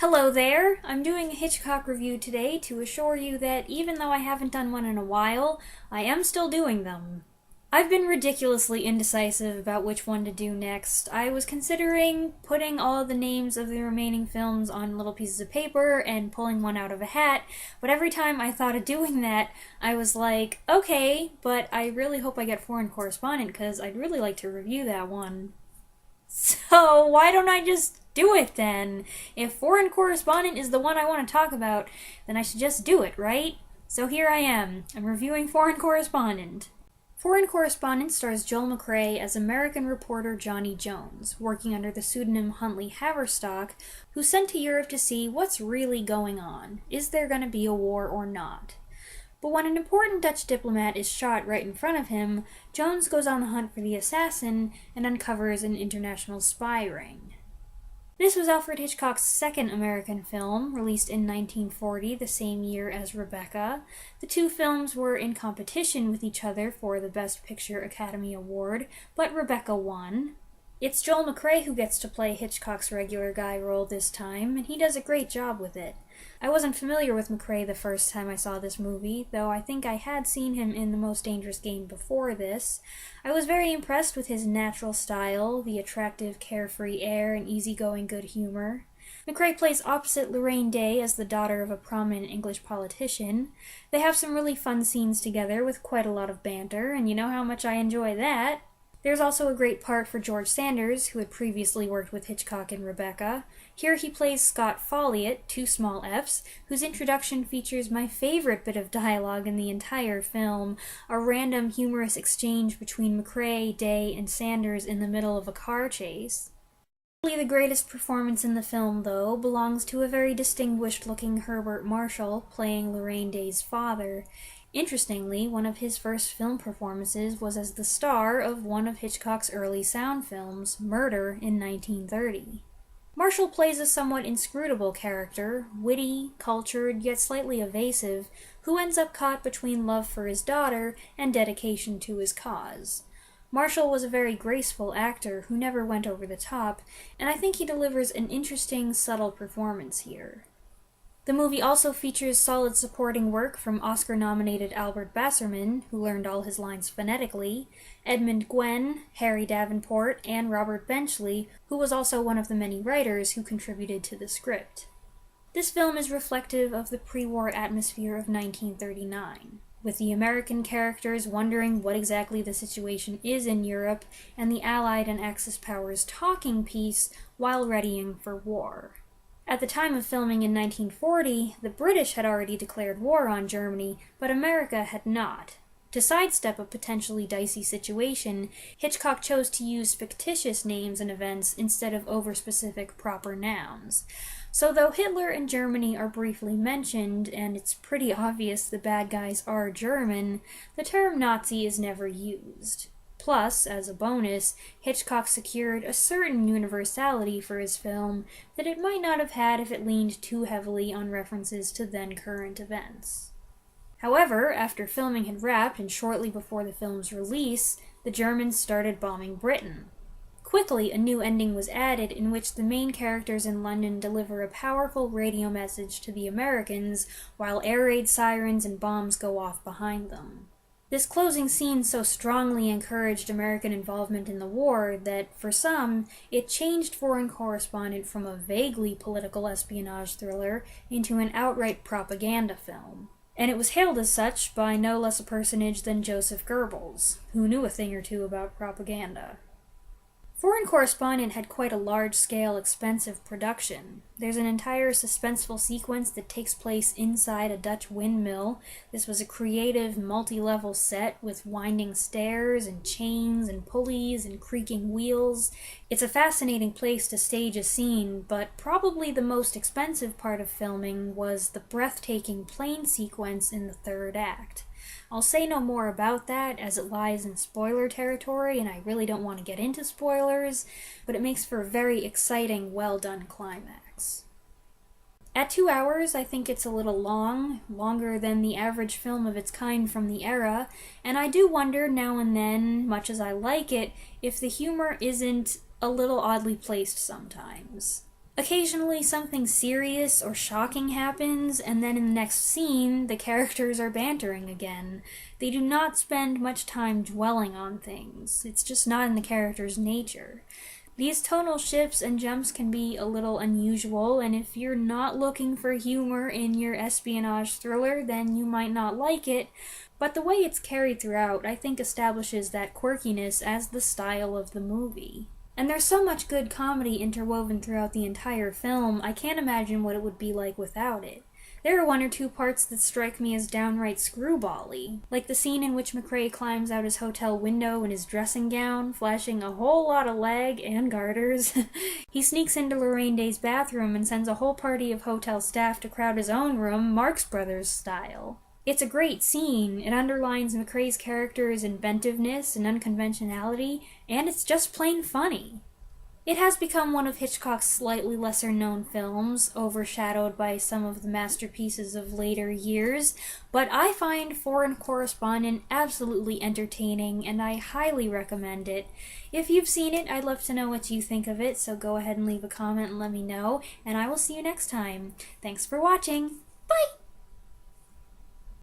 Hello there! I'm doing a Hitchcock review today to assure you that even though I haven't done one in a while, I am still doing them. I've been ridiculously indecisive about which one to do next. I was considering putting all the names of the remaining films on little pieces of paper and pulling one out of a hat, but every time I thought of doing that, I was like, okay, but I really hope I get Foreign Correspondent because I'd really like to review that one. So why don't I just do it then? If Foreign Correspondent is the one I want to talk about, then I should just do it, right? So here I am. I'm reviewing Foreign Correspondent. Foreign Correspondent stars Joel McCrea as American reporter Johnny Jones, working under the pseudonym Huntley Haverstock, who's sent to Europe to see what's really going on. Is there going to be a war or not? But when an important Dutch diplomat is shot right in front of him, Jones goes on the hunt for the assassin and uncovers an international spy ring. This was Alfred Hitchcock's second American film, released in 1940, the same year as Rebecca. The two films were in competition with each other for the Best Picture Academy Award, but Rebecca won. It's Joel McCrea who gets to play Hitchcock's regular guy role this time, and he does a great job with it. I wasn't familiar with McCrea the first time I saw this movie, though I think I had seen him in The Most Dangerous Game before this. I was very impressed with his natural style, the attractive, carefree air, and easygoing good humor. McCrea plays opposite Laraine Day as the daughter of a prominent English politician. They have some really fun scenes together with quite a lot of banter, and you know how much I enjoy that. There's also a great part for George Sanders, who had previously worked with Hitchcock in Rebecca. Here he plays Scott Folliott, two small F's, whose introduction features my favorite bit of dialogue in the entire film, a random humorous exchange between McCrea, Day, and Sanders in the middle of a car chase. Probably the greatest performance in the film, though, belongs to a very distinguished-looking Herbert Marshall, playing Laraine Day's father. Interestingly, one of his first film performances was as the star of one of Hitchcock's early sound films, Murder, in 1930. Marshall plays a somewhat inscrutable character, witty, cultured, yet slightly evasive, who ends up caught between love for his daughter and dedication to his cause. Marshall was a very graceful actor who never went over the top, and I think he delivers an interesting, subtle performance here. The movie also features solid supporting work from Oscar-nominated Albert Basserman, who learned all his lines phonetically, Edmund Gwenn, Harry Davenport, and Robert Benchley, who was also one of the many writers who contributed to the script. This film is reflective of the pre-war atmosphere of 1939, with the American characters wondering what exactly the situation is in Europe, and the Allied and Axis powers talking peace while readying for war. At the time of filming in 1940, the British had already declared war on Germany, but America had not. To sidestep a potentially dicey situation, Hitchcock chose to use fictitious names and events instead of over-specific proper nouns. So though Hitler and Germany are briefly mentioned, and it's pretty obvious the bad guys are German, the term Nazi is never used. Plus, as a bonus, Hitchcock secured a certain universality for his film that it might not have had if it leaned too heavily on references to then-current events. However, after filming had wrapped and shortly before the film's release, the Germans started bombing Britain. Quickly, a new ending was added in which the main characters in London deliver a powerful radio message to the Americans while air raid sirens and bombs go off behind them. This closing scene so strongly encouraged American involvement in the war that, for some, it changed Foreign Correspondent from a vaguely political espionage thriller into an outright propaganda film. And it was hailed as such by no less a personage than Joseph Goebbels, who knew a thing or two about propaganda. Foreign Correspondent had quite a large-scale, expensive production. There's an entire suspenseful sequence that takes place inside a Dutch windmill. This was a creative, multi-level set with winding stairs and chains and pulleys and creaking wheels. It's a fascinating place to stage a scene, but probably the most expensive part of filming was the breathtaking plane sequence in the third act. I'll say no more about that, as it lies in spoiler territory, and I really don't want to get into spoilers, but it makes for a very exciting, well-done climax. At 2 hours, I think it's a little long, longer than the average film of its kind from the era, and I do wonder now and then, much as I like it, if the humor isn't a little oddly placed sometimes. Occasionally something serious or shocking happens, and then in the next scene, the characters are bantering again. They do not spend much time dwelling on things. It's just not in the character's nature. These tonal shifts and jumps can be a little unusual, and if you're not looking for humor in your espionage thriller, then you might not like it, but the way it's carried throughout, I think, establishes that quirkiness as the style of the movie. And there's so much good comedy interwoven throughout the entire film, I can't imagine what it would be like without it. There are one or two parts that strike me as downright screwball-y, like the scene in which McCrea climbs out his hotel window in his dressing gown, flashing a whole lot of leg and garters. He sneaks into Laraine Day's bathroom and sends a whole party of hotel staff to crowd his own room, Marx Brothers style. It's a great scene. It underlines McCrea's character's inventiveness and unconventionality, and it's just plain funny. It has become one of Hitchcock's slightly lesser-known films, overshadowed by some of the masterpieces of later years, but I find Foreign Correspondent absolutely entertaining, and I highly recommend it. If you've seen it, I'd love to know what you think of it, so go ahead and leave a comment and let me know, and I will see you next time. Thanks for watching. Bye!